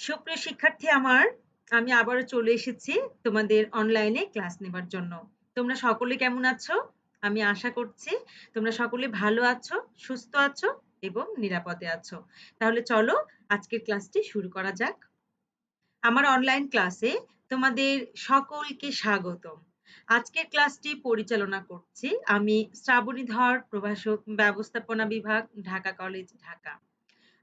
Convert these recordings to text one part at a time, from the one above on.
সুপ্রিয় শিক্ষার্থী আমার, আমি আবারও চলে এসেছি তোমাদের অনলাইনে ক্লাস নেবার জন্য। তোমরা সকলে কেমন আছো? আমি আশা করছি তোমরা সকলে ভালো আছো, সুস্থ আছো এবং নিরাপদে আছো। তাহলে চলো আজকের ক্লাসটি শুরু করা যাক। আমার অনলাইন ক্লাসে তোমাদের সকলকে স্বাগতম। আজকের ক্লাসটি পরিচালনা করছি আমি শ্রাবণী ধর, প্রভাষক, ব্যবস্থাপনা বিভাগ, ঢাকা কলেজ, ঢাকা।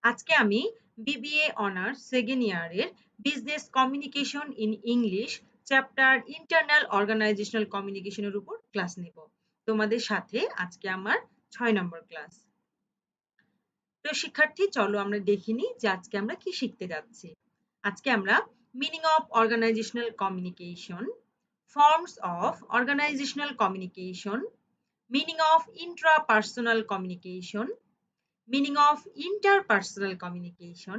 আজকে আমি বিবিএ অনার্স সেকেন্ড ইয়ারের business communication in English chapter internal organizational কমিউনিকেশনের উপর ক্লাস নেব। তোমাদের সাথে আজকে আমার 6 নম্বর ক্লাস। তো শিক্ষার্থী, চলো আমরা দেখে নিই যে আজকে আমরা কি শিখতে যাচ্ছি। আজকে আমরা meaning of organisational communication, forms of organisational communication, meaning of intrapersonal communication, meaning of interpersonal communication,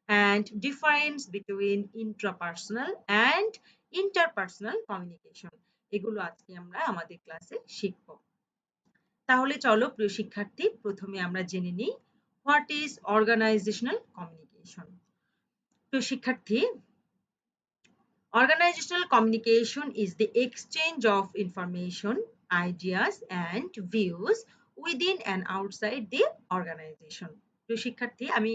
and difference between intrapersonal and interpersonal communication এগুলো আজকে আমরা আমাদের ক্লাসে শিখব। তাহলে চলো প্রিয় শিক্ষার্থী, প্রথমে আমরা জেনে নিই হোয়াট ইজ অর্গানাইজেশনাল কমিউনিকেশন। প্রিয় শিক্ষার্থী, organizational communication is the exchange of information, ideas and views within and outside the organization. প্রিয় শিক্ষার্থী, আমি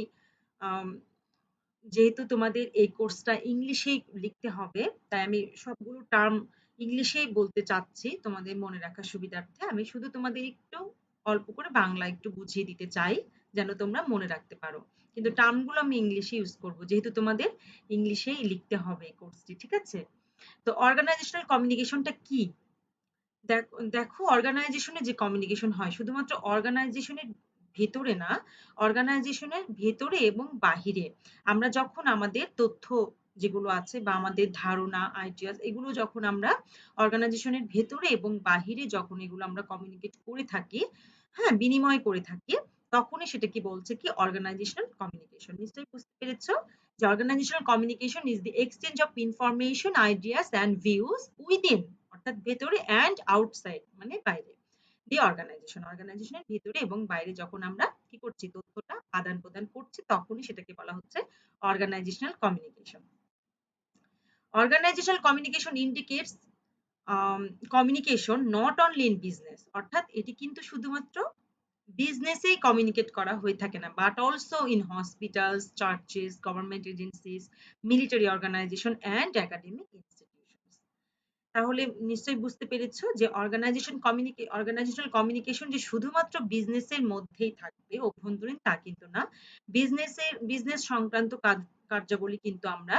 যেহেতু তোমাদের এই কোর্সটা ইংলিশেই লিখতে হবে, তাই আমি সবগুলো টার্ম ইংলিশেই বলতে চাচ্ছি তোমাদের মনে রাখার সুবিধার্থে। আমি শুধু তোমাদের একটু অল্প করে বাংলা একটু বুঝিয়ে দিতে চাই যেন তোমরা মনে রাখতে পারো। কিন্তু টার্মগুলো আমি ইংলিশে ইউজ করব, যেহেতু তোমাদের ইংলিশেই লিখতে হবে এই কোর্সটি, ঠিক আছে? তো অর্গানাইজেশনাল কমিউনিকেশনটা কি? দেখো, অর্গানাইজেশনে যে কমিউনিকেশন হয় শুধুমাত্র অর্গানাইজেশনের ভেতরে না, অর্গানাইজেশনের ভেতরে এবং বাহিরে আমরা যখন আমাদের তথ্য যেগুলো আছে বা আমাদের ধারণা, আইডিয়াস, এগুলো যখন আমরা অর্গানাইজেশনের ভেতরে এবং বাহিরে যখন এগুলো আমরা কমিউনিকেট করে থাকি, হ্যাঁ, বিনিময় করে থাকি, তখনই সেটা কি বলছে কি অর্গানাইজেশনাল কমিউনিকেশন। নিশ্চয়ই বুঝতে পেরেছো যে organisational communication is the exchange of information, ideas and views within, অর্থাৎ ভেতরে, অ্যান্ড আউটসাইড মানে বাইরে, দি অর্গানাইজেশন, অর্গানাইজেশনের ভেতরে এবং বাইরে যখন আমরা কি করছি, তথ্যটা আদান প্রদান করছি, তখনই সেটাকে বলা হচ্ছে organizational communication. Organizational communication indicates communication not only in business, অর্থাৎ এটি কিন্তু শুধুমাত্র বিজনেসেই কমিউনিকেট করা হয়ে থাকে না, but also in hospitals, churches, government agencies, military organization and academic institutions. তাহলে নিশ্চয়ই বুঝতে পেরেছো যে অর্গানাইজেশনাল কমিউনিকেশন যে শুধুমাত্র বিজনেসের মধ্যেই থাকবে, অভ্যন্তরীণ তা কিন্তু না। বিজনেস সংক্রান্ত কার্যাবলী কিন্তু আমরা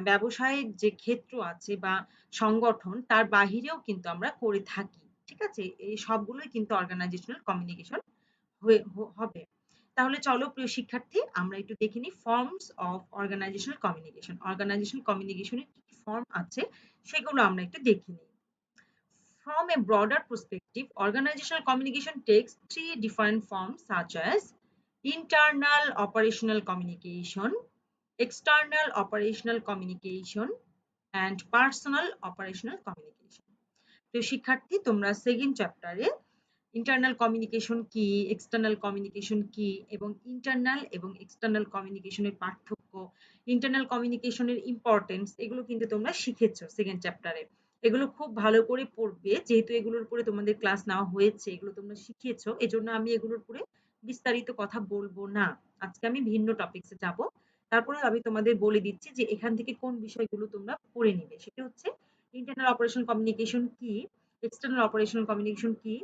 ব্যবসায়ের যে ক্ষেত্র আছে বা সংগঠন, তার বাহিরেও কিন্তু আমরা করে থাকি, ঠিক আছে? এই সবগুলোই কিন্তু অর্গানাইজেশনাল কমিউনিকেশন হবে। তাহলে চলো প্রিয় শিক্ষার্থী, আমরা একটু দেখে নিই ফর্মস অফ অর্গানাইজেশনাল কমিউনিকেশন। অর্গানাইজেশনাল কমিউনিকেশনের কি কি ফর্ম আছে সেগুলো আমরা একটু দেখে নিই। From a broader perspective, organizational communication takes three different forms such as internal operational communication, external operational communication, and personal operational communication. তো শিক্ষার্থী, তোমরা সেকেন্ড চ্যাপ্টারে ইন্টারনাল কমিউনিকেশন কি, এক্সটার্নাল কমিউনিকেশন কি এবং ইন্টারনাল এবং এক্সটার্নাল কমিউনিকেশনের পার্থক্য, ইন্টারনাল কমিউনিকেশনের ইম্পর্টেন্স, এগুলো কিন্তু তোমরা শিখেছো সেকেন্ড চ্যাপ্টারে। এগুলো খুব ভালো করে পড়বে, যেহেতু এগুলোর উপরে তোমাদের ক্লাস নেওয়া হয়েছে, এগুলো তোমরা শিখেছো, এজন্য আমি এগুলোর উপরে বিস্তারিত কথা বলবো না। আজকে আমি ভিন্ন টপিকসে যাব। তারপরে আমি তোমাদের বলে দিচ্ছি যে এখান থেকে কোন বিষয়গুলো তোমরা পড়ে নিবে। সেটা হচ্ছে ইন্টারনাল অপারেশন কমিউনিকেশন কি, এক্সটার্নাল অপারেশনাল কমিউনিকেশন কি,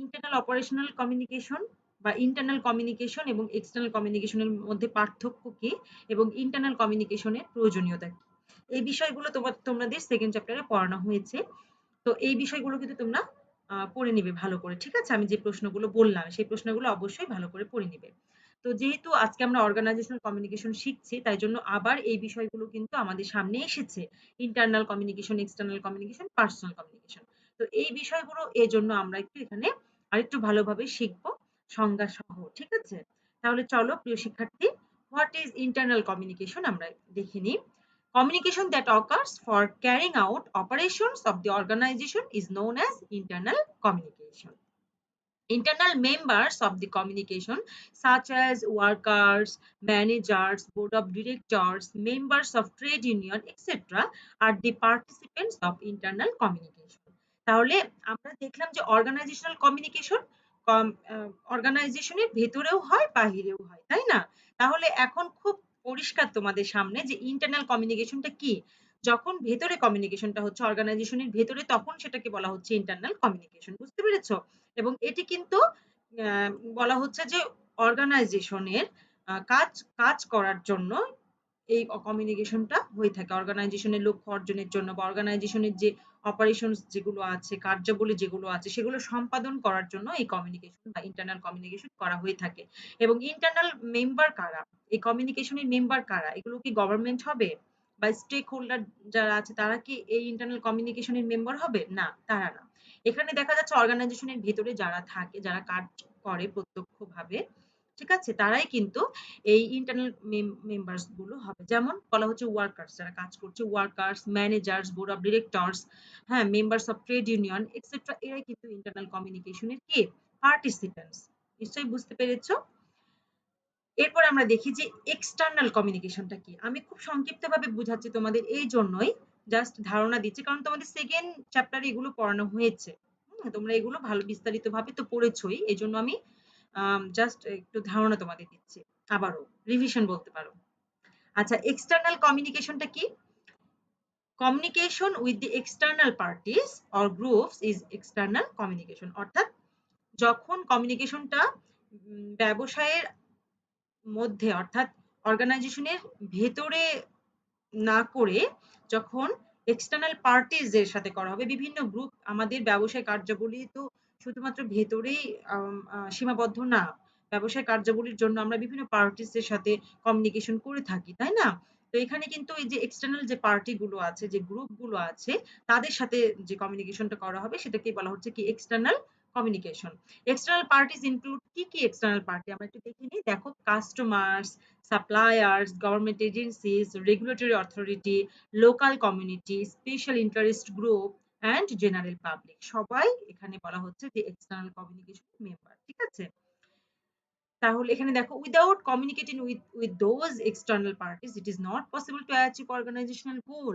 ইন্টারনাল অপারেশনাল কমিউনিকেশন বা ইন্টারনাল কমিউনিকেশন এবং এক্সটার্নাল কমিউনিকেশনের মধ্যে পার্থক্য কি এবং ইন্টারনাল কমিউনিকেশনের প্রয়োজনীয়তা কি, এই বিষয়গুলো তোমাদের সেকেন্ড চ্যাপ্টারে পড়ানো হয়েছে। তো এই বিষয়গুলো কিন্তু তোমরা পড়ে নিবে ভালো করে, ঠিক আছে? আমি যে প্রশ্নগুলো বললাম সেই প্রশ্নগুলো অবশ্যই ভালো করে পড়ে নিবে। তো যেহেতু আজকে আমরা অর্গানাইজেশনাল কমিউনিকেশন শিখছি, তাই জন্য আবার এই বিষয়গুলো কিন্তু আমাদের সামনে এসেছে, internal communication, external communication, personal communication. তো এই বিষয়গুলো এজন্য আমরা একটু এখানে আরেকটু ভালোভাবে শিখবো সংজ্ঞা সহ, ঠিক আছে? তাহলে চলো প্রিয় শিক্ষার্থী, হোয়াট ইজ ইন্টারনাল কমিউনিকেশন আমরা দেখে নিই। Communication that occurs for carrying out operations of the organization is known as internal communication. Internal members of the communication, such as workers, managers, board of directors, members of trade union, etc., are the participants of internal communication. তাহলে আমরা দেখলাম যে organisational communication অর্গানাইজেশনের ভেতরেও হয় বাহিরেও হয়, তাই না? তাহলে এখন খুব পরিষ্কার তোমাদের সামনে যে ইন্টারনাল কমিউনিকেশনটা কি। যখন ভেতরে কমিউনিকেশনটা হচ্ছে অর্গানাইজেশনের ভেতরে, তখন সেটাকে বলা হচ্ছে ইন্টারনাল কমিউনিকেশন। বুঝতে পেরেছো? এবং এটি কিন্তু আহ, বলা হচ্ছে যে অর্গানাইজেশনের কাজ কাজ করার জন্য এই কমিউনিকেশনটা হয়ে থাকে, অর্গানাইজেশনের লক্ষ্য অর্জনের জন্য বা অর্গানাইজেশনের যে অপারেশনস যেগুলো আছে, কার্যাবলী যেগুলো আছে, সেগুলো সম্পাদন করার জন্য এই কমিউনিকেশন বা ইন্টারনাল কমিউনিকেশন করা হয়ে থাকে। এবং ইন্টারনাল মেম্বার কারা, এই কমিউনিকেশনের মেম্বার কারা, এগুলো কি গভর্নমেন্ট হবে বা স্টেক হোল্ডার যারা আছে তারা কি এই ইন্টারনাল কমিউনিকেশনের মেম্বার হবে? না, তারা না। এখানে দেখা যাচ্ছে অর্গানাইজেশনের ভিতরে যারা থাকে, যারা কাজ করে প্রত্যক্ষভাবে, ঠিক আছে, তারাই কিন্তু এই ইন্টারনাল মেম্বার্স গুলো হবে। যেমন বলা হচ্ছে ওয়ার্কার্স, যারা কাজ করছে, workers, managers, board of directors, হ্যাঁ, members of trade union etcetera, এরাই কিন্তু ইন্টারনাল কমিউনিকেশনের কি পার্টিসিপেন্টস। নিশ্চয়ই বুঝতে পেরেছো? এরপর আমরা দেখি যে এক্সটার্নাল কমিউনিকেশনটা কি। আমি খুব সংক্ষিপ্তভাবে বুঝাচ্ছি তোমাদের এই জন্যই, জাস্ট ধারণা দিচ্ছি, কারণ তোমাদের সেকেন্ড চ্যাপ্টারে এগুলো পড়ানো হয়েছে। তোমরা এগুলো ভালো বিস্তারিতভাবে তো পড়েছোই, এই জন্য আমি জাস্ট একটু ধারণা তোমাদের দিচ্ছি, আবারও রিভিশন বলতে পারো। আচ্ছা, এক্সটার্নাল কমিউনিকেশনটা কি? Communication with the external parties or groups is external communication. অর্থাৎ যখন কমিউনিকেশনটা ব্যবসায়ের মধ্যে, অর্থাৎ অর্গানাইজেশনের ভেতরে না করে যখন এক্সটার্নাল পার্টিজ এর সাথে করা হবে, বিভিন্ন গ্রুপ, আমাদের ব্যবসায় কার্যাবলী তো শুধুমাত্র ভেতরেই সীমাবদ্ধ না। ব্যবসায় কার্যাবলীর জন্য আমরা বিভিন্ন পার্টিস এর সাথে কমিউনিকেশন করে থাকি, তাই না? তো এখানে কিন্তু এই যে এক্সটার্নাল যে পার্টি গুলো আছে, যে গ্রুপ গুলো আছে, তাদের সাথে যে কমিউনিকেশনটা করা হবে সেটাকে বলা হচ্ছে কি external communication. External parties include কি কি এক্সটার্নাল পার্টি আমরা একটু দেখে নিই। দেখো, customers, suppliers, government agencies, regulatory authority, local community, special interest group and general public, সবাই এখানে বলা হচ্ছে যে এক্সটার্নাল কমিউনিকেশন মেম্বার। ঠিক আছে? তাহলে এখানে দেখো, without communicating with those external parties it is not possible to achieve organisational goal.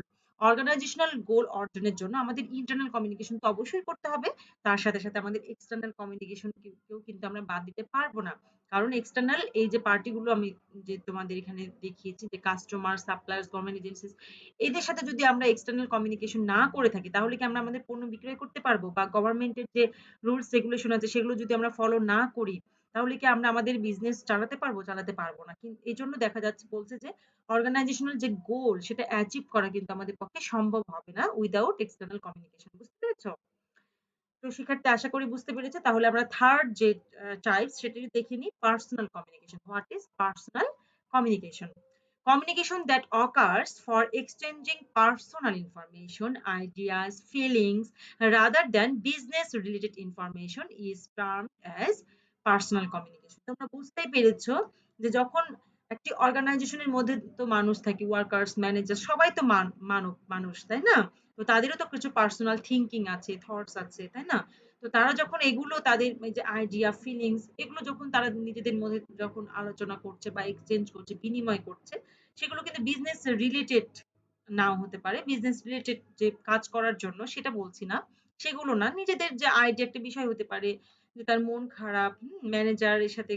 Organisational goal অর্জনের জন্য আমাদের ইন্টারনাল কমিউনিকেশন তো অবশ্যই করতে হবে, তার সাথে সাথে আমাদের এক্সটার্নাল কমিউনিকেশন কেউ কিন্তু আমরা বাদ দিতে পারবো না। কারণ এক্সটার্নাল এই যে পার্টিগুলো আমি যে তোমাদের এখানে দেখিয়েছি, যে কাস্টমার, সাপ্লায়ার্স, গভর্নমেন্ট এজেন্সিস, এদের সাথে যদি আমরা এক্সটার্নাল কমিউনিকেশন না করে থাকি, তাহলে কি আমরা আমাদের পণ্য বিক্রয় করতে পারবো? বা গভর্নমেন্টের যে রুলস রেগুলেশন আছে সেগুলো যদি আমরা ফলো না করি, তাহলে কি আমরা আমাদের বিজনেস চালাতে পারবো? চালাতে পারবো না। কিন্তু এই জন্য দেখা যাচ্ছে, বলছে যে অর্গানাইজেশনাল যে গোল সেটা অ্যাচিভ করা কিন্তু আমাদের পক্ষে সম্ভব হবে না উইদাউট এক্সটার্নাল কমিউনিকেশন। বুঝতে পেরেছো? তো শিক্ষার্থী আশা করি বুঝতে পেরেছে। তাহলে আমরা থার্ড যে টাইপস সেটা দেখে নিই, personal communication. What is personal communication? Communication that occurs for exchanging personal information, ideas, feelings rather than business related information is termed as personal communication. তোমরা বুঝতেই পেরেছো যে যখন একটি অর্গানাইজেশনের মধ্যে তো মানুষ থাকে, ওয়ার্কার্স, ম্যানেজার, সবাই তো মানব মানুষ, তাই না? তো তাদেরও তো কিছু পার্সোনাল থিঙ্কিং আছে, থটস আছে, তাই না? তো তারা যখন এগুলো তাদের এই যে আইডিয়া, ফিলিংস, এগুলো যখন তারা নিজেদের মধ্যে যখন আলোচনা করছে বা এক্সচেঞ্জ করছে, বিনিময় করছে, সেগুলো কিন্তু বিজনেস রিলেটেড নাও হতে পারে। বিজনেস রিলেটেড যে কাজ করার জন্য সেটা বলছি না, সেগুলো না, নিজেদের যে আইডিয়া, একটা বিষয় হতে পারে যে তার মন খারাপ, ম্যানেজার এর সাথে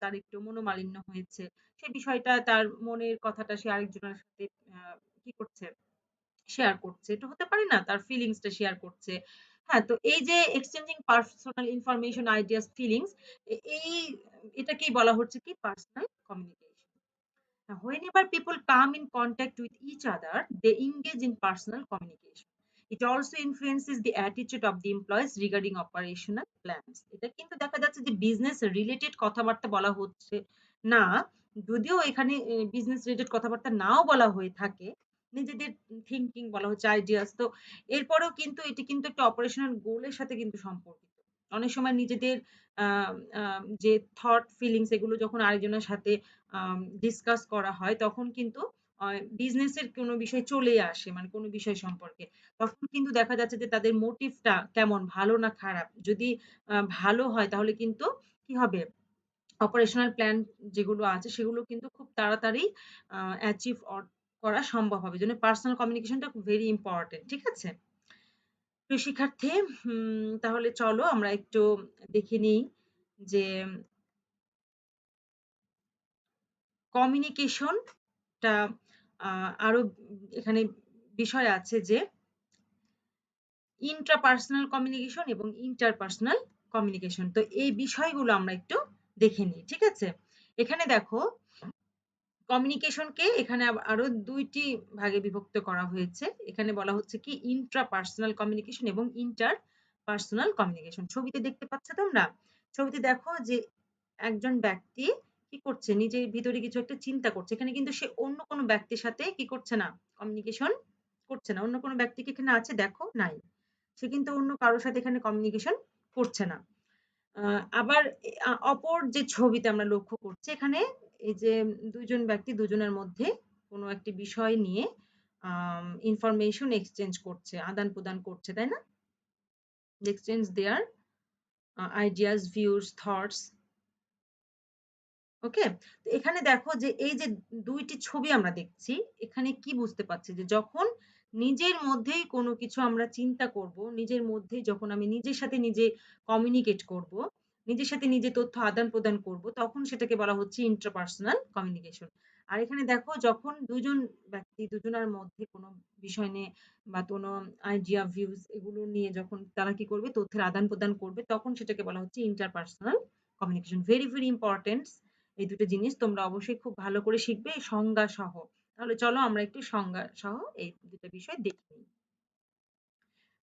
তার একটু মনোমালিন্য হয়েছে, সেই বিষয়টা, তার মনের কথাটা সে আরেকজনের সাথে কি করছে, শেয়ার করছে, এটা হতে পারে না, তার ফিলিংসটা শেয়ার করছে। হ্যাঁ, তো এই যে exchanging personal information, ideas, feelings, এই এটাকেই বলা হচ্ছে কি personal communication. Whenever people come in contact with each other, they engage in personal communication. It also influences the attitude of the employees regarding operational plans. এটা কিন্তু দেখা যাচ্ছে যে বিজনেস রিলেটেড কথাবার্তা বলা হচ্ছে না, যদিও এখানে বিজনেস রিলেটেড কথাবার্তা নাও বলা হয়ে থাকে, নিজেদের থিঙ্কিং বলা হচ্ছে, আইডিয়াস। তো এরপরেও কিন্তু এটি কিন্তু একটা অপারেশনাল গোলের সাথে কিন্তু সম্পর্কিত। অনেক সময় নিজেদের যে থট, ফিলিংস, এগুলো যখন আরেকজনের সাথে ডিসকাস করা হয়, তখন কিন্তু বিজনেসের কোনো বিষয় চলে আসে, মানে কোনো বিষয় সম্পর্কে, তখন কিন্তু দেখা যাচ্ছে যে তাদের মোটিভটা কেমন, ভালো না খারাপ। যদি ভালো হয় তাহলে কিন্তু কি হবে, অপারেশনাল প্ল্যান যেগুলো আছে সেগুলো কিন্তু খুব তাড়াতাড়ি অ্যাচিভ করা সম্ভব হবে। এজন্য পার্সোনাল কমিউনিকেশনটা ভেরি ইম্পোর্টেন্ট। ঠিক আছে? প্রিয় শিক্ষার্থী, তাহলে চলো আমরা একটু দেখে নিই যে কমিউনিকেশনটা আরো এখানে বিষয় আছে যে ইন্ট্রাপার্সোনাল কমিউনিকেশন এবং ইন্টারপার্সোনাল কমিউনিকেশন। তো এই বিষয়গুলো আমরা একটু দেখে নিই। ঠিক আছে? এখানে দেখো, কমিউনিকেশনকে এখানে আরো ২ টি ভাগে বিভক্ত করা হয়েছে। এখানে বলা হচ্ছে কি ইন্ট্রাপার্সোনাল কমিউনিকেশন এবং ইন্টারপার্সোনাল কমিউনিকেশন। ছবিতে দেখতে পাচ্ছ তোমরা? ছবিতে দেখো যে একজন ব্যক্তি কি করছে, নিজের ভিতরে কিছু একটা চিন্তা করছে। এখানে কিন্তু সে অন্য কোনো ব্যক্তির সাথে কি করছে না, কমিউনিকেশন করছে না। অন্য কোনো ব্যক্তি কি এখানে আছে? দেখো, নাই। সে কিন্তু অন্য কারো সাথে এখানে কমিউনিকেশন করছে না। আবার অপর যে ছবিতে আমরা লক্ষ্য করছি, এখানে এই যে ২ জন ব্যক্তি, দুজনের মধ্যে কোনো একটি বিষয় নিয়ে ইনফরমেশন এক্সচেঞ্জ করছে, আদান-প্রদান করছে, তাই না? Exchange their ideas, views, thoughts. Okay? তো এখানে দেখো যে এই যে ২ টি ছবি আমরা দেখছি, এখানে কি বুঝতে পারছি যে যখন নিজের মধ্যেই কোনো কিছু আমরা চিন্তা করব, নিজের মধ্যেই যখন আমি নিজের সাথে নিজে কমিউনিকেট করব, নিজের সাথে নিজে তথ্য আদান-প্রদান করব, তখন সেটাকে বলা হচ্ছে ইন্ট্রাপার্সোনাল কমিউনিকেশন। আর এখানে দেখো, যখন ২ জন ব্যক্তি, দুজনের মধ্যে কোনো বিষয় নিয়ে বা কোনো আইডিয়া, ভিউজ এগুলো নিয়ে যখন তারা কি করবে, তথ্যের আদান-প্রদান করবে, তখন সেটাকে বলা হচ্ছে interpersonal communication. Very, very important এই ২ টো জিনিস তোমরা অবশ্যই খুব ভালো করে শিখবে সংজ্ঞা সহ। তাহলে চলো আমরা একটু সংজ্ঞা সহ এই ২ টা বিষয় দেখে নিই।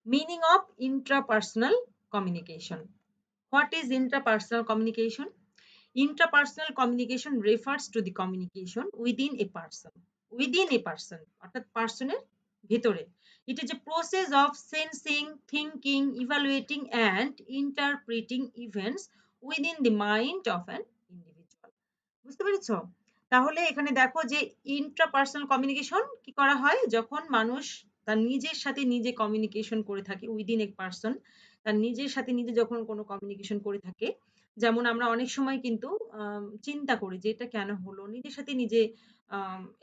Meaning of intrapersonal communication. What is intrapersonal communication? Intrapersonal communication refers to the communication within a person. Within a person, অর্থাৎ পার্সনের ভেতরে। It is a process of sensing, thinking, evaluating and interpreting events within the mind of an individual. বুঝতে পেরেছো? তাহলে এখানে দেখো যে intrapersonal communication কি করা হয়, যখন মানুষ তার নিজের সাথে নিজে কমিউনিকেশন করে থাকে উইদিন এ পারসন, তার নিজের সাথে নিজে যখন কোনো কমিউনিকেশন করে থাকে। যেমন আমরা অনেক সময় কিন্তু চিন্তা করি যে এটা কেন হলো? নিজের সাথে নিজে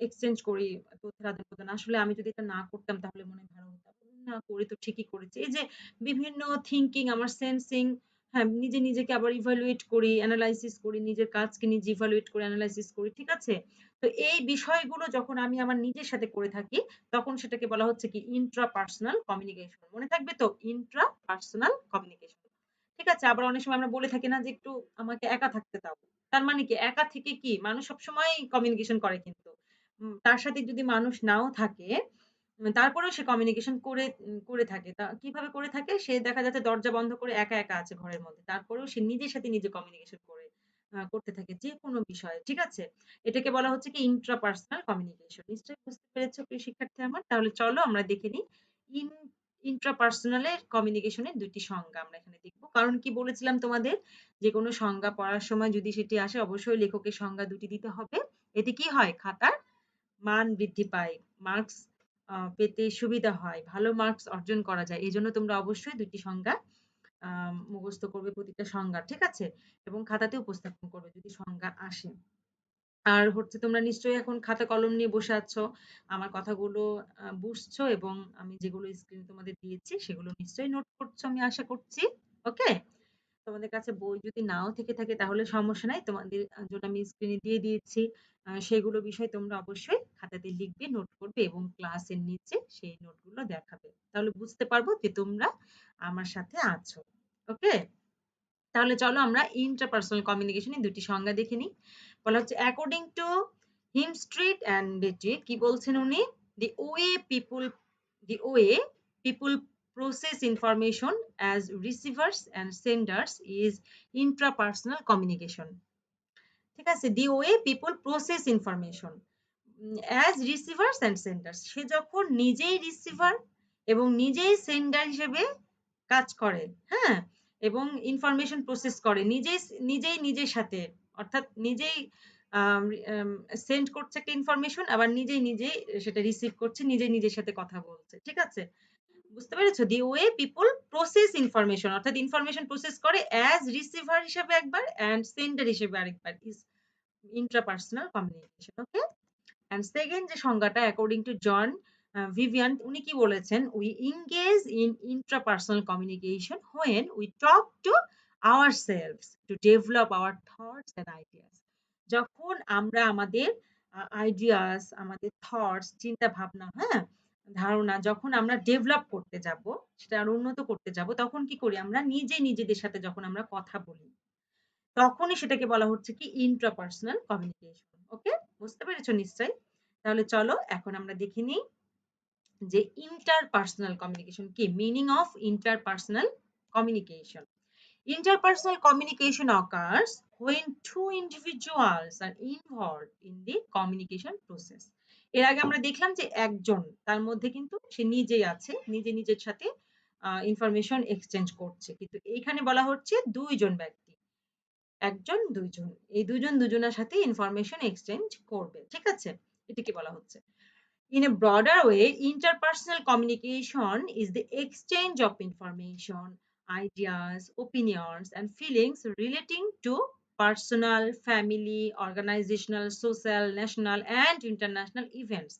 এক্সচেঞ্জ করি তথ্যের আদান-প্রদান। আসলে আমি যদি এটা না করতাম তাহলে মনে হয় ভালো হতো। না করে তো ঠিকই করেছি। এই যে বিভিন্ন থিংকিং, আমার সেন্সিং, হ্যাঁ, নিজে নিজেকে আবার ইভালুয়েট করি, এনালাইসিস করি, নিজের কাজকে নিজে ইভালুয়েট করে এনালাইসিস করি। ঠিক আছে? তো এই বিষয়গুলো যখন আমি আমার নিজের সাথে করে থাকি, তখন সেটাকে বলা হচ্ছে কি ইন্ট্রাপার্সোনাল কমিউনিকেশন। মনে থাকবে তো? Intrapersonal communication. ঠিক আছে? আবার অনেক সময় আমরা বলে থাকি না যে একটু আমাকে একা থাকতে দাও। তার মানে কি? একা থেকে কি? মানুষ সবসময় কমিউনিকেশন করে কিন্তু। তার সাথে যদি মানুষ নাও থাকে, তারপরেও সে কমিউনিকেশন করে থাকে। কিভাবে করে থাকে? সে দেখা যাচ্ছে দরজা বন্ধ করে একা, একা আছে ঘরের মধ্যে। তারপরেও সে নিজের সাথে নিজে কমিউনিকেশন করতে থাকে যেকোনো বিষয়ে। ঠিক আছে? এটাকে বলা হচ্ছে কি ইন্ট্রাপার্সোনাল কমিউনিকেশন। নিশ্চয়ই বুঝতে পেরেছ প্রিয় শিক্ষার্থী আমার? তাহলে চলো আমরা দেখে নিই ইন ইন্ট্রাপার্সোনাল এর কমিউনিকেশনের ২ টি সংজ্ঞা আমরা এখানে দেখব। কারণ কি বলেছিলাম তোমাদের? যেকোনো সংজ্ঞা পড়ার সময় যদি সেটি আসে, অবশ্যই লেখকের সংজ্ঞা ২ টি দিতে হবে। এতে কি হয়? খাতার মান বৃদ্ধি পায়। মার্কস পেতে সুবিধা হয়। ভালো মার্কস অর্জন করা যায়। এজন্য তোমরা অবশ্যই ২ টি সংজ্ঞা মুখস্থ করবে, প্রতিটা সংজ্ঞা। ঠিক আছে? এবং খাতাতে উপস্থাপন করবে যদি সংজ্ঞা আসে। আর হচ্ছে তোমরা নিশ্চয়ই এখন খাতা কলম নিয়ে বসে আছো। আমার কথাগুলো বুঝছো এবং আমি যেগুলো স্ক্রিনে তোমাদের দিয়েছি সেগুলো নিশ্চয়ই নোট করছো আমি আশা করছি। ওকে? তোমাদের কাছে বই যদি নাও থেকে থাকে তাহলে সমস্যা নাই। তোমাদের জন্য আমি স্ক্রিনে দিয়ে দিয়েছি। সেগুলো বিষয় তোমরা অবশ্যই খাতাতে লিখবে, নোট করবে এবং ক্লাসের নিচে সেই নোটগুলো দেখাবে। তাহলে বুঝতে পারবো যে তোমরা আমার সাথে আছো। ওকে? তাহলে চলো আমরা ইন্টারপার্সোনাল কমিউনিকেশন এর ২ টি সংজ্ঞা দেখে নিই। বলা হচ্ছে অ্যাকর্ডিং টু হিমস্ট্রিট অ্যান্ড বেটি, কি বলছেন উনি? The way people process information as receivers and senders is intrapersonal communication. ঠিক আছে? The way people process information as receivers and senders. সে যখন নিজেই রিসিভার এবং নিজেই সেন্ডার হিসেবে কাজ করে, হ্যাঁ? এবং ইনফরমেশন প্রসেস করে নিজেই নিজের সাথে, অর্থাৎ নিজেই সেন্ড করছে একটা ইনফরমেশন, আবার নিজেই নিজেই সেটা রিসিভ করছে, নিজেই নিজের সাথে কথা বলছে। ঠিক আছে? বুঝতে পেরেছো? The way people process information, অর্থাৎ ইনফরমেশন প্রসেস করে অ্যাজ রিসিভার হিসেবে একবার অ্যান্ড সেন্ডার হিসেবে আরেকবার is intrapersonal communication. Okay? And second যে সংজ্ঞাটা অ্যাকর্ডিং টু জন ভিভিয়ান, উনি কি বলেছেন? We engage in intrapersonal communication when we talk to ourselves to develop our thoughts and ideas. যখন আমরা আমাদের আইডিয়াস, আমাদের থটস, চিন্তা ভাবনা, হ্যাঁ, ধারণা যখন আমরা ডেভেলপ করতে যাব, সেটা আরো উন্নত করতে যাব, তখন কি করি? আমরা নিজেদের সাথে যখন আমরা কথা বলি, তখনই সেটাকে বলা হচ্ছে কি ইন্ট্রাপার্সোনাল কমিউনিকেশন। ওকে? বুঝতে পেরেছো নিশ্চয়ই? তাহলে চলো এখন আমরা দেখে নিই যে ইন্টারপার্সোনাল কমিউনিকেশন কি, meaning of interpersonal communication. Interpersonal communication occurs when two individuals are involved in the communication process. এর আগে আমরা দেখলাম যে একজন, তার মধ্যে কিন্তু সে নিজেই আছে, নিজের সাথে ইনফরমেশন এক্সচেঞ্জ করছে, কিন্তু এইখানে বলা হচ্ছে দুইজন ব্যক্তি, একজন দুইজন, এই দুজন দুজনের সাথে ইনফরমেশন এক্সচেঞ্জ করবে। ঠিক আছে? এটাকে বলা হচ্ছে। In a broader way, interpersonal communication is the exchange of information, ideas, opinions, and feelings relating to personal, family, organizational, social, national, and international events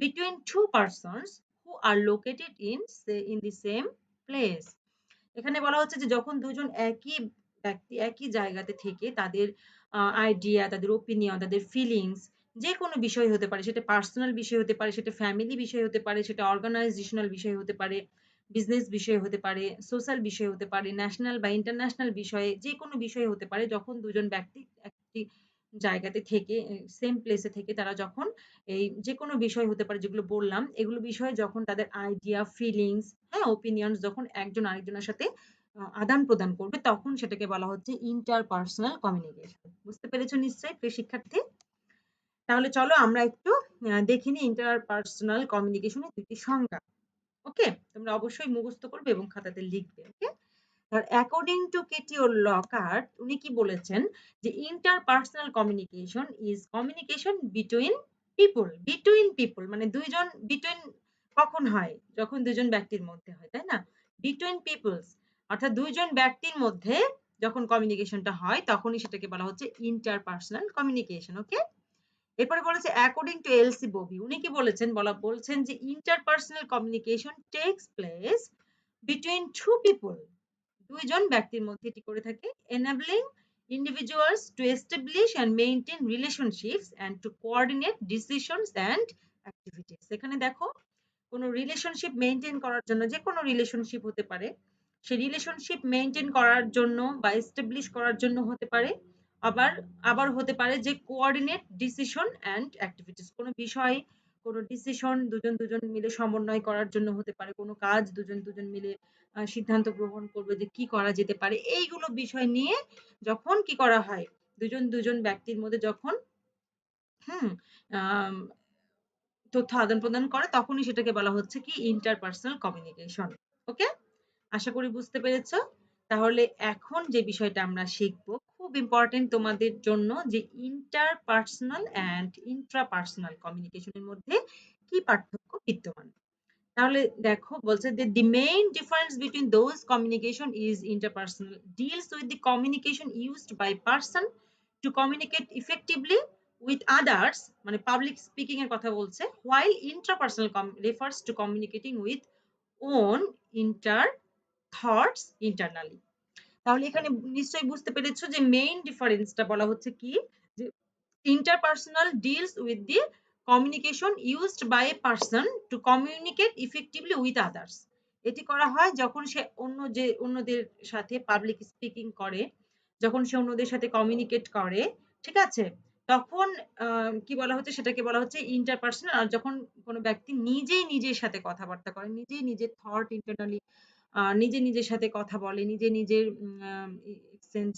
between two persons who are located in the same place. এখানে বলা হচ্ছে যে যখন দুজন একই ব্যক্তি একই জায়গাতে থেকে তাদের আইডিয়া, তাদের ওপিনিয়ন, তাদের ফিলিংস, যে কোনো বিষয় হতে পারে, সেটা পার্সোনাল বিষয় হতে পারে, সেটা ফ্যামিলি বিষয় হতে পারে, সেটা অর্গানাইজেশনাল বিষয় হতে পারে, বিজনেস বিষয় হতে পারে, সোশ্যাল বিষয় হতে পারে, ন্যাশনাল বা ইন্টারন্যাশনাল বিষয়ে, যে কোনো বিষয় হতে পারে, যখন দুজন ব্যক্তি একটি জায়গাতে থেকে, সেম প্লেসে থেকে, তারা যখন এই যে কোনো বিষয় হতে পারে যেগুলো বললাম, এগুলো বিষয়ে যখন তাদের আইডিয়া, ফিলিংস, হ্যাঁ, ওপিনিয়নস যখন একজন আরেকজনের সাথে আদান প্রদান করবে, তখন সেটাকে বলা হচ্ছে ইন্টারপার্সোনাল কমিউনিকেশন। বুঝতে পেরেছো নিশ্চয়ই প্রিয় শিক্ষার্থী? তাহলে চলো আমরা একটু দেখে নিই ইন্টারপার্সোনাল কমিউনিকেশনের দুটি সংজ্ঞা। ওকে? তোমরা অবশ্যই মুখস্থ করবে এবং খাতাতে লিখবে। ওকে? অ্যাকর্ডিং টু কেটি ও লকার্ট, উনি কি বলেছেন যে interpersonal communication is communication between people, মানে দুইজন, বিটুইন কখন হয়? যখন দুজন ব্যক্তির মধ্যে হয়, তাই না? বিটুইন পিপলস, অর্থাৎ দুইজন ব্যক্তির মধ্যে যখন কমিউনিকেশনটা হয়, তখনই সেটাকে বলা হচ্ছে ইন্টারপার্সোনাল কমিউনিকেশন। ওকে? এরপরে বলেছে অ্যাকর্ডিং টু এলসি ববি, উনি কি বলেছেন? বলছেন যে interpersonal communication takes place between two people, দুইজন ব্যক্তির মধ্যে এটি করে থাকে, enabling individuals to establish and maintain relationships and to coordinate decisions and activities. এখানে দেখো, কোনো রিলেশনশিপ মেইনটেইন করার জন্য, যে কোনো রিলেশনশিপ হতে পারে, সেই রিলেশনশিপ মেইনটেইন করার জন্য বা এস্টাবলিশ করার জন্য হতে পারে, আবার আবার হতে পারে যে কোঅর্ডিনেট ডিসিশন অ্যান্ড অ্যাক্টিভিটিস, কোনো বিষয়, কোনো ডিসিশন দুজন মিলে সমন্বয় করার জন্য হতে পারে, কোনো কাজ দুজন মিলে সিদ্ধান্ত গ্রহণ করবে যে কি করা যেতে পারে, এইগুলো বিষয় নিয়ে যখন কি করা হয়, দুজন ব্যক্তির মধ্যে যখন হুম আম তথ্য আদান-প্রদান করে, তখনই সেটাকে বলা হচ্ছে কি ইন্টারপার্সোনাল কমিউনিকেশন। ওকে? আশা করি বুঝতে পেরেছো। তাহলে এখন যে বিষয়টা আমরা শিখব, খুব ইম্পর্টেন্ট তোমাদের জন্য, যে ইন্টারপার্সোনাল অ্যান্ড ইন্ট্রাপার্সোনাল কমিউনিকেশনের মধ্যে কি পার্থক্য বিদ্যমান। তাহলে দেখো, বলছে যে the main difference between those communication is interpersonal deals with the communication used by person to communicate effectively with others, মানে পাবলিক স্পিকিং এর কথা বলছে, while intrapersonal refers to communicating with own inter thoughts internally. তাহলে এখানে নিশ্চয়ই বুঝতে পেরেছো যে মেইন ডিফারেন্সটা বলা হচ্ছে কি, যে interpersonal deals with the communication used by a person to communicate effectively with others. এটি করা হয় যখন সে অন্যদের সাথে পাবলিক স্পিকিং করে, যখন সে অন্যদের সাথে কমিউনিকেট করে, ঠিক আছে? তখন কি বলা হচ্ছে, সেটাকে বলা হচ্ছে ইন্টারপার্সোনাল। আর যখন কোনো ব্যক্তি নিজেই নিজের সাথে কথাবার্তা করে, নিজেই নিজের থট ইন্টারনালি নিজের সাথে কথা বলে, নিজের এক্সচেঞ্জ,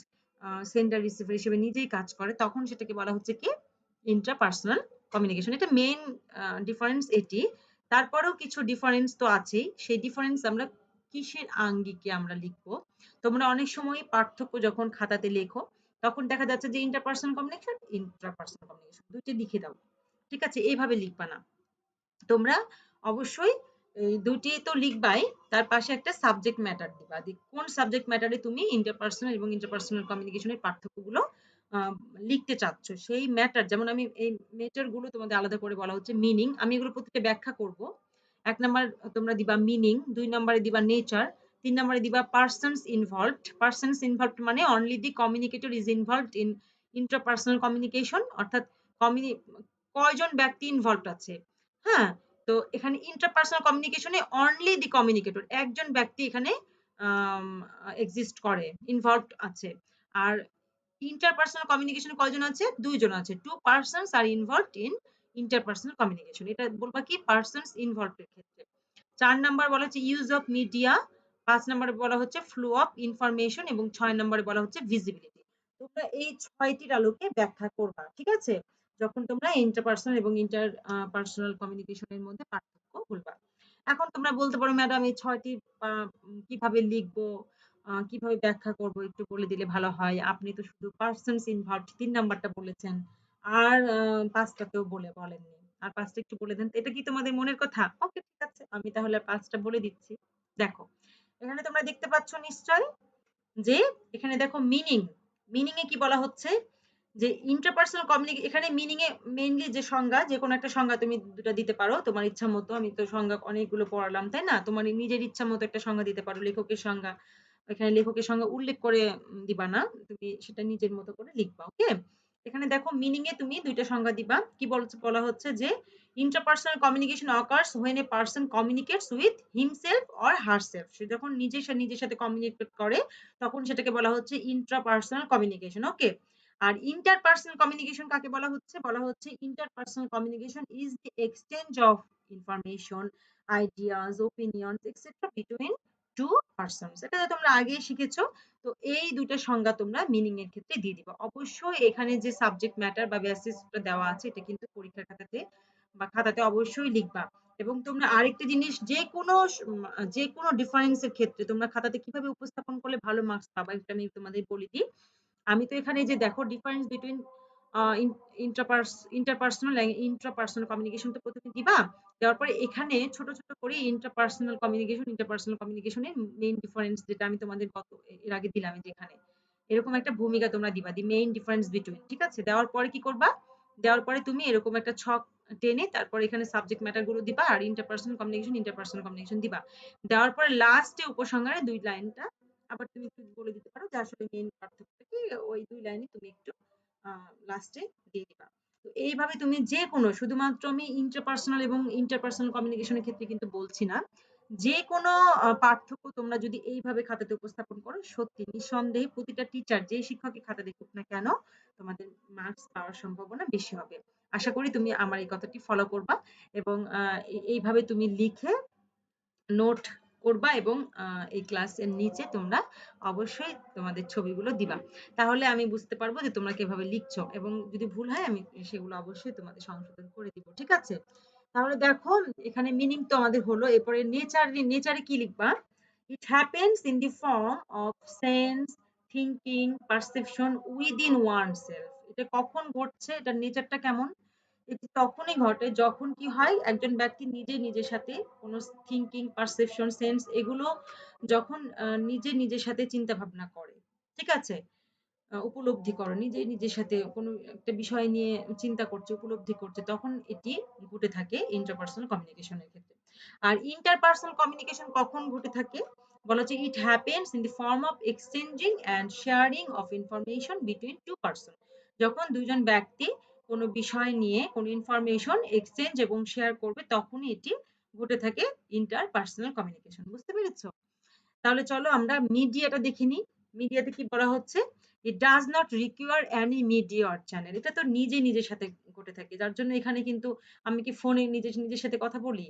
সেন্ডার রিসিভার হিসেবে নিজেই কাজ করে, তখন সেটাকে বলা হচ্ছে কি ইন্ট্রাপার্সোনাল কমিউনিকেশন। এটা মেইন ডিফারেন্স এটি। তারপরেও কিছু ডিফারেন্স তো আছেই, সেই ডিফারেন্স আমরা কিসের আঙ্গিকে আমরা লিখবো। তোমরা অনেক সময় পার্থক্য যখন খাতাতে লেখো, তখন দেখা যাচ্ছে যে ইন্টারপার্সনাল কমিউনিকেশন, ইন্ট্রাপার্সনাল কমিউনিকেশন দুইটা লিখে দাও। ঠিক আছে? এইভাবে লিখবা না। তোমরা অবশ্যই এই দুইটি তো লিখবাই, তার পাশে একটা সাবজেক্ট ম্যাটার দিবা। কোন সাবজেক্ট ম্যাটারে তুমি ইন্টারপার্সনাল এবং ইন্টারপার্সনাল কমিউনিকেশনের পার্থক্যগুলো লিখতে চাচ্ছ, সেই ম্যাটার, যেমন আমি এই ম্যাটার গুলো তোমাদের আলাদা করে বলা হচ্ছে মিনিং, আমি এগুলো প্রত্যেকটা ব্যাখ্যা করব। ১ নাম্বার তোমরা দিবা মিনিং, ২ নাম্বারে দিবা নেচার, ৩ নাম্বারে দিবা পারসনস ইনভলভড। পারসনস ইনভলভড মানে only the communicator is involved in intrapersonal communication, অর্থাৎ কয়জন ব্যক্তি ইনভলভড আছে। হ্যাঁ, তো এখানে ইন্টারপার্সনাল কমিউনিকেশনে অনলি দি কমিউনিকেটর, একজন ব্যক্তি এখানে এক্সিস্ট করে, ইনভলভড আছে। আর ইন্টারপার্সনাল কমিউনিকেশনে কয়জন আছে? ২ জন আছে। 2 persons are involved in interpersonal communication. এটা বলবা কি পারসনস ইনভলভড এর ক্ষেত্রে। ৪ নাম্বার বলা হচ্ছে ইউজ অফ মিডিয়া, ৫ নাম্বারে বলা হচ্ছে ফ্লো অফ ইনফরমেশন এবং ৬ নাম্বারে বলা হচ্ছে ভিজিবিলিটি। তোমরা এই ৬টির আলোকে ব্যাখ্যা করবা। ঠিক আছে? যখন তোমরা ইন্টারপার্সনাল এবং পার্সোনাল কমিউনিকেশনের মধ্যে পার্থক্য বলবা। এখন তোমরা বলতে পারো ম্যাডাম এই ৬টি কিভাবে লিখবো, কিভাবে ব্যাখ্যা করব একটু বলে দিলে ভালো হয়। আপনি তো শুধু পারসনস ইনভলভড ৩ নাম্বারটা বলেছেন। আর ৫ টাতেও বলেননি। আর ৫ টা একটু বলে দেন। তো এটা কি তোমাদের মনের কথা? ওকে, ঠিক আছে। আমি তাহলে ৫ টা বলে দিচ্ছি। দেখো, এখানে তোমরা দেখতে পাচ্ছ নিশ্চয়ই যে এখানে দেখো মিনিং, মিনিং এ কি বলা হচ্ছে যে ইন্টারপার্সনাল এখানে মিনিং এ মেইনলি যে সংজ্ঞা, যে কোনো একটা সংজ্ঞা তুমি দুটো দিতে পারো তোমার ইচ্ছা মতো। আমি তো সংজ্ঞা অনেকগুলো পড়ালাম, তাই না? তোমার নিজের ইচ্ছা মতো একটা সংজ্ঞা দিতে পারো, লেখকের সংজ্ঞা। এখানে লেখকের সংজ্ঞা উল্লেখ করে দিবা না, তুমি সেটা নিজের মতো করে লিখবা। ওকে, এখানে দেখো মিনিং এ তুমি দুইটা সংজ্ঞা দিবা। কি বলা হচ্ছে যে interpersonal communication occurs when a person communicates with himself or herself, সে যখন নিজের সাথে কমিউনিকেট করে তখন সেটাকে বলা হচ্ছে ইন্ট্রাপার্সনাল কমিউনিকেশন। ওকে, আর ইন্টারপার্সনাল কমিউনিকেশন কাকে বলা হচ্ছে? বলা হচ্ছে interpersonal communication is the exchange of information, ideas, opinions etcetera between two persons. এটা তো তোমরা আগেই শিখেছো। তো এই দুটো সংজ্ঞা তোমরা মিনিং এর ক্ষেত্রে দিয়ে দিবা। অবশ্যই এখানে যে সাবজেক্ট ম্যাটার বা বেসিসটা দেওয়া আছে এটা কিন্তু পরীক্ষার খাতাতে অবশ্যই লিখবা। এবং তোমরা আরেকটা জিনিস, যে কোনো ডিফারেন্স এর ক্ষেত্রে তোমরা খাতাতে কিভাবে উপস্থাপন করলে ভালো মার্কস পাবা এটা আমি তোমাদের বলে দিই। আমি তো এখানে যে দেখো difference between interpersonal and ইন্ট্রাপার্সনাল communication তো প্রথমে দিবা। দেওয়ার পরে এখানে ছোট ছোট করে ইন্টারপার্সনাল কমিউনিকেশনের মেইন ডিফারেন্স যেটা আমি তোমাদের এর আগে দিলাম, যে এখানে এরকম একটা ভূমিকা তোমরা দিবা, দি মেইন ডিফারেন্স বিটুইন। ঠিক আছে? দেওয়ার পরে কি করবা? দেওয়ার পরে তুমি এরকম একটা ছক টেনে তারপর এখানে সাবজেক্ট ম্যাটার গুলো দিবা আর ইন্টারপার্সনাল কমিউনিকেশন দিবা। দেওয়ার পরে লাস্টে উপসংহারে ২ লাইনটা আবার তুমি একটু বলে দিতে পারো যে আসলে মেইন পার্থক্যটা কি, ওই ২ লাইনে তুমি একটু লাস্টে দিয়ে দিবা। তো এইভাবে তুমি যে কোনো, শুধুমাত্র আমি ইন্টারপার্সনাল এবং ইন্টারপার্সনাল কমিউনিকেশনের ক্ষেত্রে কিন্তু বলছি না, যে কোনো পার্থক্য তোমরা যদি এইভাবে খাতাতে উপস্থাপন করো, সত্যি নিঃসন্দেহে প্রতিটা টিচার যে শিক্ষকই খাতা দেখুক না কেন তোমাদের মার্কস পাওয়ার সম্ভাবনা বেশি হবে। আশা করি তুমি আমার এই কথাটি ফলো করবা এবং এইভাবে তুমি লিখে নোট করবা এবং এই ক্লাসের নিচে তোমরা অবশ্যই তোমাদের ছবিগুলো দিবা। তাহলে আমি বুঝতে পারবো যে তোমরা কিভাবে লিখছো এবং যদি ভুল হয় আমি সেগুলো অবশ্যই তোমাদের সংশোধন করে দিব। ঠিক আছে? তাহলে দেখো এখানে মিনিং তো আমাদের হলো। এরপরে নেচারে কি লিখবা? It happens in the form of sense, thinking, perception within one self. এটা কখন ঘটছে? এটার নেচারটা কেমন? এটি তখনই ঘটে যখন কি হয় একজন ব্যক্তি নিজের সাথে কোনো থিংকিং, পারসেপশন, সেন্স এগুলো যখন নিজের সাথে চিন্তা ভাবনা করে। ঠিক আছে? উপলব্ধি করে, নিজের সাথে কোনো একটা বিষয় নিয়ে চিন্তা করছে, উপলব্ধি করছে, তখন এটি ঘটে থাকে ইন্টারপার্সনাল কমিউনিকেশনের ক্ষেত্রে। আর ইন্টারপার্সনাল কমিউনিকেশন কখন ঘটে থাকে? বলা হচ্ছে it happens in the form of exchanging and sharing of information between two person. যখন দুজন ব্যক্তি কোনো বিষয় নিয়ে কোনো ইনফরমেশন এক্সচেঞ্জ এবং শেয়ার করবে তখনই এটি ঘটে থাকে ইন্টারপার্সনাল কমিউনিকেশন। বুঝতে পেরেছো? তাহলে চলো আমরা মিডিয়াটা দেখে নিই। মিডিয়াতে কি বলা হচ্ছে? It does not require any মিডিয়ার চ্যানেল। এটা তো নিজের সাথে ঘটে থাকে, যার জন্য এখানে কিন্তু আমি কি ফোনে নিজের সাথে কথা বলি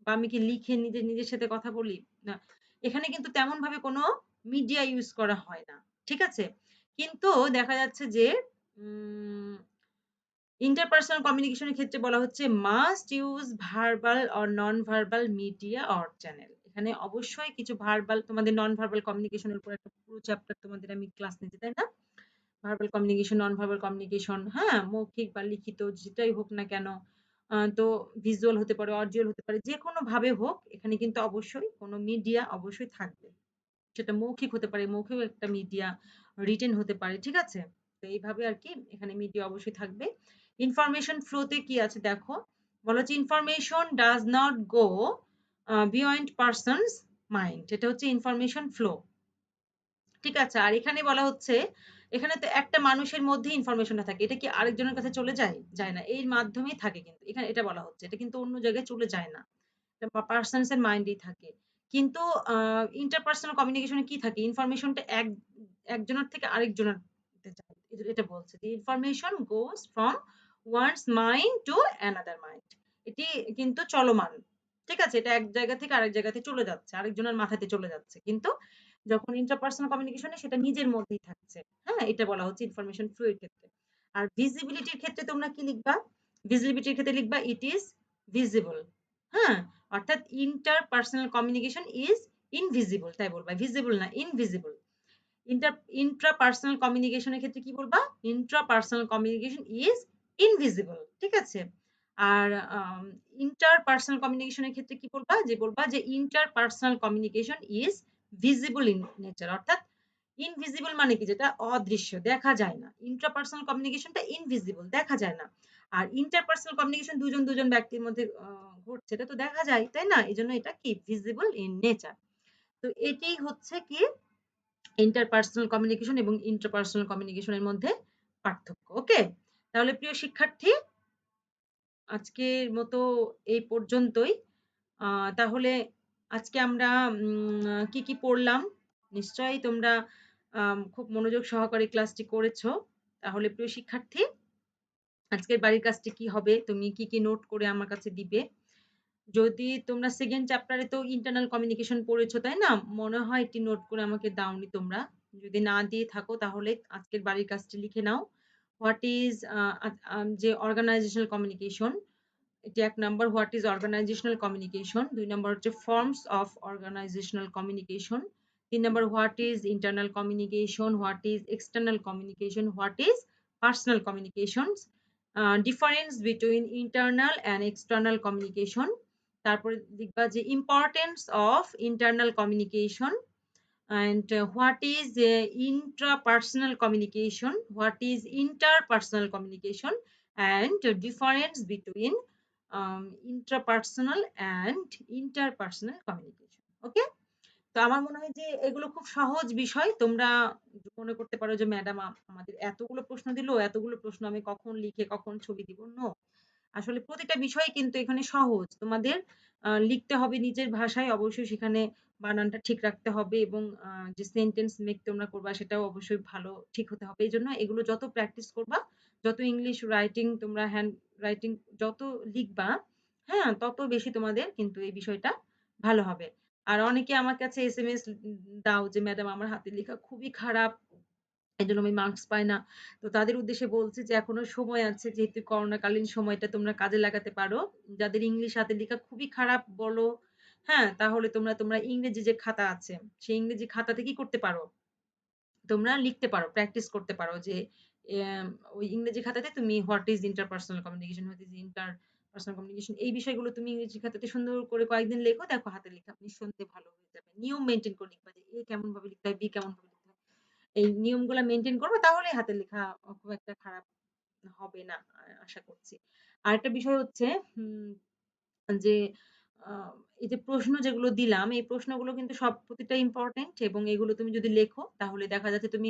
বা আমি কি লিখে নিজের সাথে কথা বলি না, এখানে কিন্তু তেমন ভাবে কোনো মিডিয়া ইউজ করা হয় না। ঠিক আছে? কিন্তু দেখা যাচ্ছে যে ইন্টারপার্সনাল কমিউনিকেশনের ক্ষেত্রে বলা হচ্ছে must use verbal or non verbal media or channel. এখানে অবশ্যই কিছু ভার্বাল, তোমাদের নন ভার্বাল কমিউনিকেশনের উপর একটা পুরো চ্যাপ্টার তোমাদের আমি ক্লাস নিতে, তাই না? Verbal communication, non verbal communication, হ্যাঁ? মৌখিক বা লিখিত যেটাই হোক না কেন, তো ভিজুয়াল হতে পারে, অডিও হতে পারে, যেকোনো ভাবে হোক এখানে কিন্তু অবশ্যই কোনো মিডিয়া অবশ্যই থাকবে। সেটা মৌখিক হতে পারে, মৌখিক একটা মিডিয়া, রিটেন হতে পারে, ঠিক আছে? তো এইভাবে আরকি এখানে মিডিয়া অবশ্যই থাকবে। ইনফরমেশন ফ্লো তে কি আছে দেখো, বলা হচ্ছে information does not go beyond persons mind. এটা হচ্ছে ইনফরমেশন ফ্লো। ঠিক আছে? আর এখানে বলা হচ্ছে, এখানে তো একটা মানুষের মধ্যেই ইনফরমেশনটা থাকে। এটা কি আরেকজনের কাছে চলে যায়? যায় না। এর মাধ্যমেই থাকে কিন্তু। এখানে এটা বলা হচ্ছে। এটা কিন্তু অন্য জায়গায় চলে যায় না। এটা পারসনস এর মাইন্ডেই থাকে। কিন্তু আ ইন্টারপার্সনাল কমিউনিকেশন এ কি থাকে? ইনফরমেশনটা একজনের থেকে আরেকজনের তে যায়। এটা বলছে যে information goes from one's mind to another mind. এটি কিন্তু চলমান। ঠিক আছে? এটা এক জায়গা থেকে আরেক জায়গাতে চলে যাচ্ছে। আরেকজনের মাথাতে চলে যাচ্ছে। কিন্তু যখন ইন্টারপার্সনাল কমিউনিকেশন এ সেটা নিজের মধ্যেই থাকছে। হ্যাঁ? এটা বলা হচ্ছে ইনফরমেশন ফ্লো এর ক্ষেত্রে। আর ভিজিবিলিটির ক্ষেত্রে তোমরা কি লিখবা? ভিজিবিলিটির ক্ষেত্রে লিখবা ইট ইস ভিজিবল। হ্যাঁ? অর্থাৎ ইন্টারপার্সনাল কমিউনিকেশন ইজ ইনভিজিবল তাই বলবা। ভিজিবল না, ইনভিজিবল। ইন্টার ইন্ট্রাপার্সোনাল কমিউনিকেশন এর ক্ষেত্রে কি বলবা? Intrapersonal communication is invisible. ঠিক আছে? আর ইন্টারপার্সোনাল কমিউনিকেশন এর ক্ষেত্রে কি বলবা? বলবা যে interpersonal communication is visible in nature. অর্থাৎ ইনভিজিবল মানে কি? যেটা অদৃশ্য, দেখা যায় না। ইন্ট্রাপার্সোনাল কমিউনিকেশনটা ইনভিজিবল, দেখা যায় না। আর ইন্টারপার্সোনাল কমিউনিকেশন দুজন ব্যক্তির মধ্যে ঘটছে, এটা তো দেখা যায়, তাই না? এজন্য এটা কি? Visible in nature. তো এটাই হচ্ছে কি ইন্টারপার্সনাল কমিউনিকেশন এবং ইন্ট্রাপার্সনাল কমিউনিকেশন এর মধ্যে পার্থক্য। ওকে? তাহলে প্রিয় শিক্ষার্থী, আজকের মতো এই পর্যন্তই। আ তাহলে আজকে আমরা কি পড়লাম? নিশ্চয়ই তোমরা খুব মনোযোগ সহকারে ক্লাসটি করেছ। তাহলে প্রিয় শিক্ষার্থী, আজকের বাড়ির কাজটি কি হবে? তুমি কি নোট করে আমার কাছে দিবে? যদি তোমরা 2nd চ্যাপ্টারে তো ইন্টারনাল কমিউনিকেশন পড়েছো, তাই না? মনে হয় এটি নোট করে আমাকে দাওনি তোমরা। যদি না দিয়ে থাকো তাহলে আজকের বাড়ির কাজটি লিখে নাও। হোয়াট ইস যে অর্গানাইজেশনাল কমিউনিকেশন, এটি ১ number what is organisational communication, ২ number হচ্ছে forms of organisational communication, ৩ number what is internal communication, what is external communication, what is personal communications, difference between internal and external communication. তারপরে লিখবা যে importance of internal communication and what is intrapersonal communication, what is interpersonal communication, and difference between intrapersonal and interpersonal communication. ওকে? তো আমার মনে হয় যে এগুলো খুব সহজ বিষয়। তোমরা মনে করতে পারো যে ম্যাডাম আমাদের এতগুলো প্রশ্ন দিল, এতগুলো প্রশ্ন আমি কখন লিখে কখন ছবি দিব? নো। আসলে প্রতিটা বিষয় কিন্তু এখানে সহজ। তোমাদের লিখতে হবে নিজের ভাষায়। অবশ্যই সেখানে বানানটা ঠিক রাখতে হবে এবং যে সেন্টেন্স মেক তোমরা করবা সেটাও অবশ্যই ভালো ঠিক হতে হবে। এজন্য এগুলো যত প্র্যাকটিস করবা, যত ইংলিশ রাইটিং তোমরা হ্যান্ড রাইটিং যত লিখবা, হ্যাঁ? তত বেশি তোমাদের কিন্তু এই বিষয়টা ভালো হবে। আর অনেকে আমার কাছে এসএমএস দাও যে, "ম্যাডাম আমার হাতের লেখা খুবই খারাপ। এজন্য আমি মার্কস পাই না।" তো তাদের উদ্দেশ্যে বলছি যে এখনো সময় আছে, যেহেতু করোনাকালীন সময়টা তোমরা কাজে লাগাতে পারো। যাদের ইংলিশ হাতের লেখা খুবই খারাপ বলো, হ্যাঁ? তাহলে তোমরা ইংরেজি যে খাতা আছে, সেই ইংরেজি খাতাতে কি করতে পারো? তোমরা লিখতে পারো, প্র্যাকটিস করতে পারো যে এম ওই ইংরেজি খাতাতে তুমি what is interpersonal communication, what is interpersonal communication এই বিষয়গুলো তুমি ইংরেজি খাতাতে সুন্দর করে কয়েকদিন লেখো, দেখো হাতের লেখা নিঃসন্দেহে ভালো হয়ে যাবে। নিয়ম মেইনটেইন করে লিখবা যে A কেমন ভাবে লিখতে হয়, B কেমন ভাবে লিখতে হয়। এই নিয়মগুলা মেইনটেইন করবা তাহলেই হাতের লেখা খুব একটা খারাপ হবে না আশা করছি। আরেকটা বিষয় হচ্ছে হুম যে আ এই যে প্রশ্ন যেগুলো দিলাম, এই প্রশ্নগুলো কিন্তু প্রতিটা ইম্পোর্টেন্ট এবং এগুলো তুমি যদি লেখো তাহলে দেখা যাচ্ছে তুমি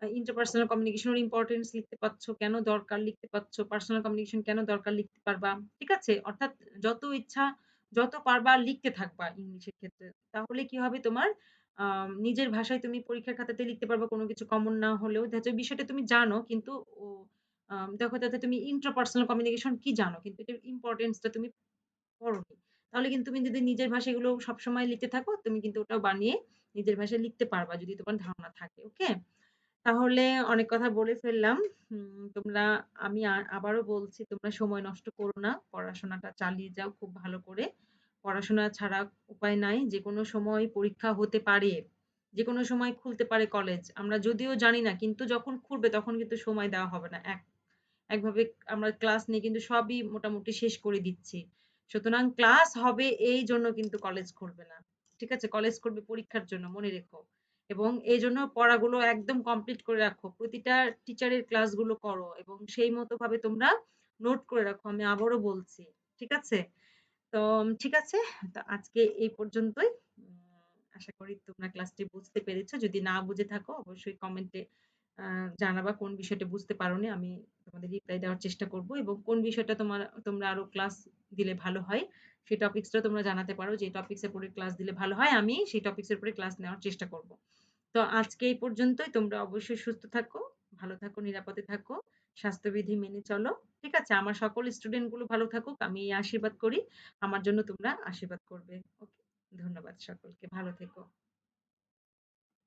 ইন্টারপার্সনাল কমিউনিকেশন এর ইম্পোর্টেন্স লিখতে পারছ, কেন দরকার লিখতে পারছ, পার্সোনাল কমিউনিকেশন কেন দরকার লিখতে পারবা। ঠিক আছে? অর্থাৎ যত ইচ্ছা যত পারবা লিখতে থাকবা ইংলিশের ক্ষেত্রে। তাহলে কি হবে তোমার নিজের ভাষায় তুমি পরীক্ষার খাতাতে লিখতে পারবা কোনো কিছু কমন না হলেও। দেখা যাচ্ছে বিষয়টা তুমি জানো কিন্তু ও দেখো যাতে তুমি ইন্ট্রাপার্সনাল কমিউনিকেশন কি জানো কিন্তু এটার ইম্পোর্টেন্স টা তুমি পড়োনি। তাহলে কিন্তু তুমি যদি নিজের ভাষায় এগুলো সবসময় লিখতে থাকো, তুমি কিন্তু ওটাও বানিয়ে নিজের ভাষায় লিখতে পারবা যদি তোমার ধারণা থাকে। ওকে? তাহলে অনেক কথা বলে ফেললাম। তোমরা আমি আবারও বলছি তোমরা সময় নষ্ট করো না। পড়াশোনাটা চালিয়ে যাও খুব ভালো করে। পড়াশোনা ছাড়া উপায় নাই। যেকোনো সময় পরীক্ষা হতে পারে। যে কোনো সময় খুলতে পারে কলেজ। আমরা যদিও জানি না কিন্তু যখন খুলবে তখন কিন্তু সময় দেওয়া হবে না। একভাবে আমরা ক্লাস নিয়ে কিন্তু সবই মোটামুটি শেষ করে দিচ্ছি। সুতরাং ক্লাস হবে এই জন্য কিন্তু কলেজ খুলবে না। ঠিক আছে? কলেজ করবে পরীক্ষার জন্য মনে রেখো। এবং এইজন্য পড়াগুলো একদম কমপ্লিট করে রাখো। প্রতিটা টিচারের ক্লাসগুলো করো এবং সেই মতো ভাবে তোমরা নোট করে রাখো। আমি আবারও বলছি। ঠিক আছে? তো ঠিক আছে। তো আজকে এই পর্যন্তই। আশা করি তোমরা ক্লাসটি বুঝতে পেরেছো। যদি না বুঝে থাকো অবশ্যই কমেন্টে জানাবা কোন বিষয়টা বুঝতে পারোনি। আমি তোমাদের রিপ্লাই দেওয়ার চেষ্টা করব এবং কোন বিষয়টা তোমরা আরো ক্লাস দিলে ভালো হয় সেই টপিকসটা তোমরা জানাতে পারো যে টপিকস এর উপরে ক্লাস দিলে ভালো হয়। আমি সেই টপিকস এর উপরে ক্লাস নেওয়ার চেষ্টা করব। তো আজকে এই পর্যন্তই। তোমরা অবশ্যই সুস্থ থাকো, ভালো থাকো, নিরাপদে থাকো, স্বাস্থ্যবিধি মেনে চলো। ঠিক আছে? আমার সকল স্টুডেন্ট গুলো ভালো থাকুক। আমি এই আশীর্বাদ করি। আমার জন্য তোমরা আশীর্বাদ করবে। ওকে? ধন্যবাদ সকলকে। ভালো থেকো।